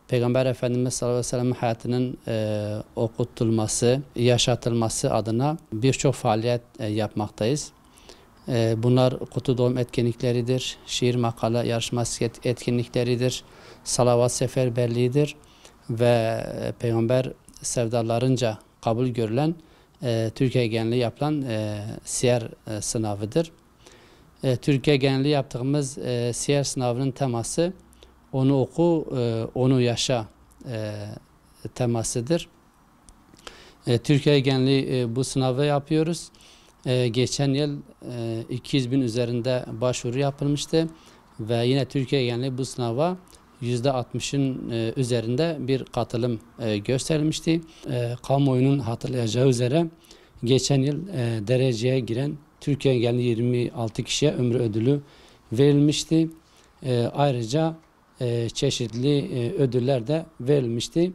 Peygamber Efendimiz sallallahu aleyhi ve sellem'in hayatının okutulması, yaşatılması adına birçok faaliyet yapmaktayız. Bunlar kutu doğum etkinlikleridir, şiir makale yarışması etkinlikleridir, salavat seferberliğidir ve Peygamber sevdalarınca kabul görülen Türkiye genelinde yapılan siyer sınavıdır. Türkiye genelinde yaptığımız siyer sınavının teması onu oku, onu yaşa temasıdır. Türkiye geneli bu sınavı yapıyoruz. Geçen yıl 200 bin üzerinde başvuru yapılmıştı ve yine Türkiye geneli bu sınava %60'ın üzerinde bir katılım gösterilmişti. Kamuoyunun hatırlayacağı üzere geçen yıl dereceye giren Türkiye geneli 26 kişiye ömrü ödülü verilmişti. Ayrıca çeşitli ödüller de verilmişti.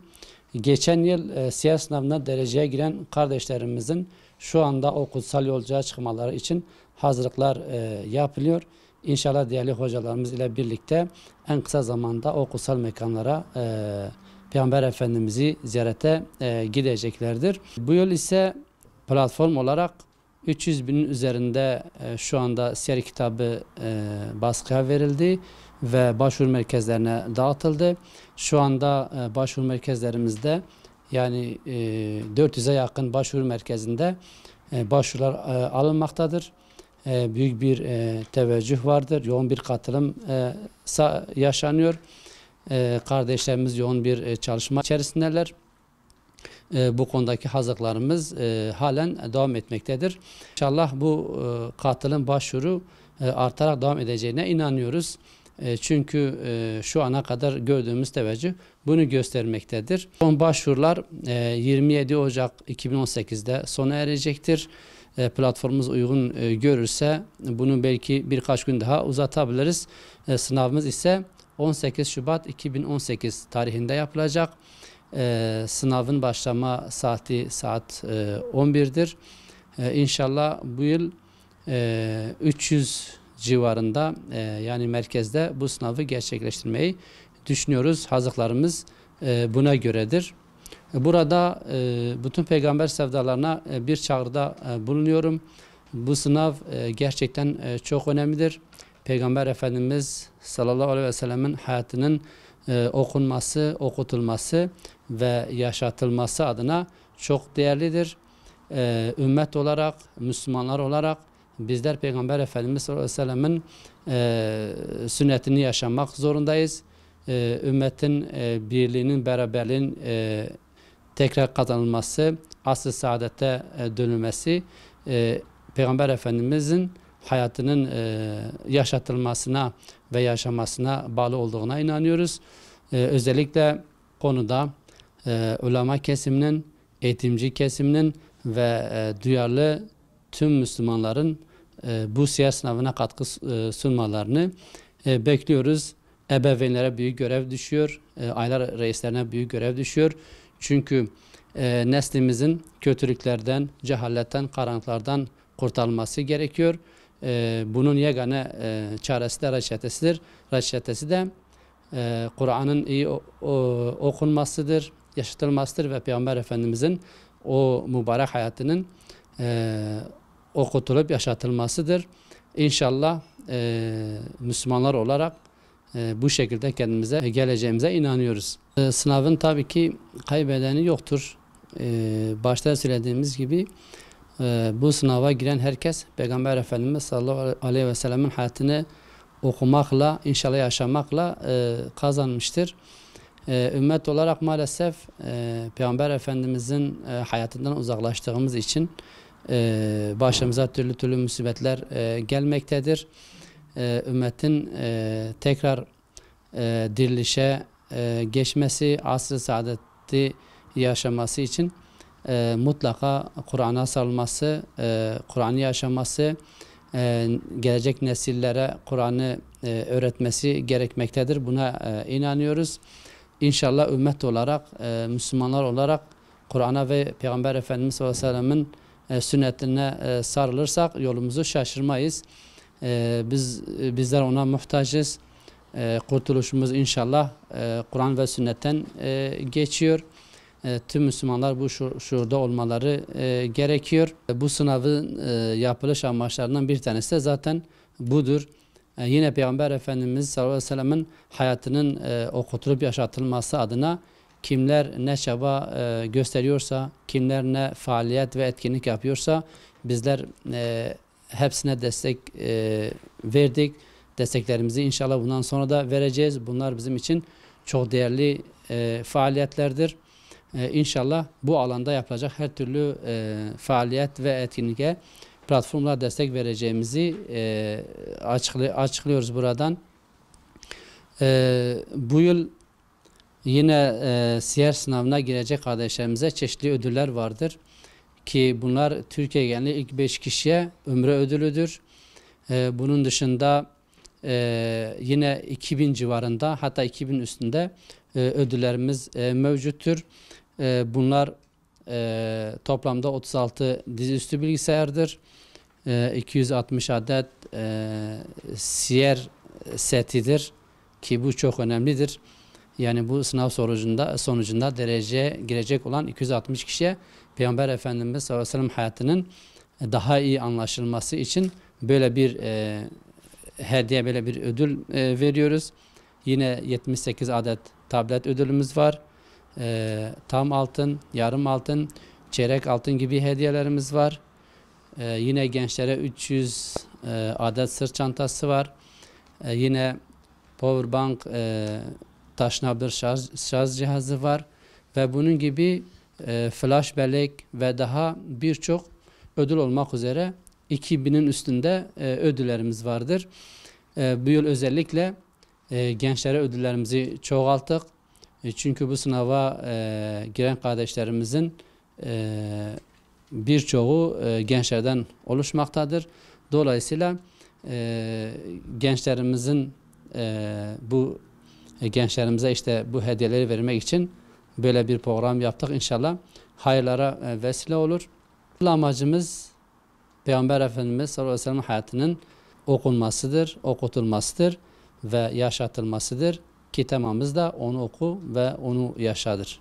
Geçen yıl siyer sınavına dereceye giren kardeşlerimizin şu anda o kutsal yolculuğa çıkmaları için hazırlıklar yapılıyor. İnşallah değerli hocalarımız ile birlikte en kısa zamanda o kutsal mekanlara Peygamber Efendimiz'i ziyarete gideceklerdir. Bu yıl ise platform olarak 300 binin üzerinde şu anda siyer kitabı baskıya verildi ve başvuru merkezlerine dağıtıldı. Şu anda başvuru merkezlerimizde yani 400'e yakın başvuru merkezinde başvurular alınmaktadır. Büyük bir teveccüh vardır. Yoğun bir katılım yaşanıyor. Kardeşlerimiz yoğun bir çalışma içerisindeler. Bu konudaki hazırlıklarımız halen devam etmektedir. İnşallah bu katılım başvuru artarak devam edeceğine inanıyoruz. Çünkü şu ana kadar gördüğümüz teveccüh bunu göstermektedir. Son başvurular 27 Ocak 2018'de sona erecektir. Platformumuz uygun görürse bunu belki birkaç gün daha uzatabiliriz. Sınavımız ise 18 Şubat 2018 tarihinde yapılacak. Sınavın başlama saati saat 11'dir. İnşallah bu yıl 300 civarında yani merkezde bu sınavı gerçekleştirmeyi düşünüyoruz. Hazırlıklarımız buna göredir. Burada bütün peygamber sevdalarına bir çağrıda bulunuyorum. Bu sınav gerçekten çok önemlidir. Peygamber Efendimiz sallallahu aleyhi ve sellemin hayatının okunması, okutulması ve yaşatılması adına çok değerlidir. Ümmet olarak, Müslümanlar olarak bizler Peygamber Efendimiz sallallahu aleyhi ve sellemin sünnetini yaşamak zorundayız. Ümmetin birliğinin, beraberliğin tekrar kazanılması, asr-ı saadete dönülmesi, Peygamber Efendimizin hayatının yaşatılmasına ve yaşamasına bağlı olduğuna inanıyoruz. Özellikle konuda ulema kesiminin, eğitimci kesiminin ve duyarlı tüm Müslümanların bu siyer sınavına katkı sunmalarını bekliyoruz. Ebeveynlere büyük görev düşüyor, aile reislerine büyük görev düşüyor. Çünkü neslimizin kötülüklerden, cehaletten, karanlıklardan kurtarılması gerekiyor. Bunun yegane çaresi de reçetesidir. Reçetesi de Kur'an'ın iyi okunmasıdır, yaşatılmasıdır ve Peygamber Efendimizin o mübarek hayatının okutulup yaşatılmasıdır. İnşallah Müslümanlar olarak bu şekilde kendimize geleceğimize inanıyoruz. Sınavın tabii ki kaybedeni yoktur. Başta söylediğimiz gibi bu sınava giren herkes Peygamber Efendimiz sallallahu aleyhi ve sellemin hayatını okumakla, inşallah yaşamakla kazanmıştır. Ümmet olarak maalesef Peygamber Efendimizin hayatından uzaklaştığımız için başımıza türlü türlü musibetler gelmektedir. Ümmetin tekrar dirilişe geçmesi, asr-ı saadeti yaşaması için mutlaka Kur'an'a sarılması, Kur'an'ı yaşaması, gelecek nesillere Kur'an'ı öğretmesi gerekmektedir. Buna inanıyoruz. İnşallah ümmet olarak, Müslümanlar olarak Kur'an'a ve Peygamber Efendimiz sallallahu aleyhi ve sellem'in sünnetine sarılırsak yolumuzu şaşırmayız. Bizler ona muhtacız. kurtuluşumuz inşallah Kur'an ve sünnetten geçiyor. Tüm Müslümanlar bu şuurda olmaları gerekiyor. Bu sınavın yapılış amaçlarından bir tanesi de zaten budur. Yine Peygamber Efendimiz sallallahu aleyhi ve sellem'in hayatının okutulup yaşatılması adına kimler ne çaba gösteriyorsa, kimler ne faaliyet ve etkinlik yapıyorsa bizler hepsine destek verdik. Desteklerimizi inşallah bundan sonra da vereceğiz. Bunlar bizim için çok değerli faaliyetlerdir. İnşallah bu alanda yapılacak her türlü faaliyet ve etkinliğe platformlara destek vereceğimizi açıklıyoruz buradan. Bu yıl yine siyer sınavına girecek kardeşlerimize çeşitli ödüller vardır. Ki bunlar Türkiye geneli ilk 5 kişiye Ümre ödülüdür. Bunun dışında yine 2000 civarında hatta 2000 üstünde ödüllerimiz mevcuttur. Bunlar toplamda 36 dizüstü bilgisayardır. 260 adet siyer setidir ki bu çok önemlidir. Yani bu sınav sonucunda dereceye girecek olan 260 kişiye Peygamber Efendimiz sallallahu aleyhi ve sellem hayatının daha iyi anlaşılması için böyle bir hediye, böyle bir ödül veriyoruz. Yine 78 adet tablet ödülümüz var. Tam altın, yarım altın, çeyrek altın gibi hediyelerimiz var. Yine gençlere 300 adet sırt çantası var. Yine powerbank, taşınabilir şarj cihazı var. Ve bunun gibi flash bellek ve daha birçok ödül olmak üzere 2000'in üstünde ödüllerimiz vardır. Bu yıl özellikle gençlere ödüllerimizi çoğalttık. Çünkü bu sınava giren kardeşlerimizin birçoğu gençlerden oluşmaktadır. Dolayısıyla gençlerimizin bu gençlerimize işte bu hediyeleri vermek için böyle bir program yaptık. İnşallah hayırlara vesile olur. Amacımız Peygamber Efendimiz sallallahu aleyhi ve sellem hayatının okunmasıdır, okutulmasıdır ve yaşatılmasıdır. Ki temamız da onu oku ve onu yaşadır.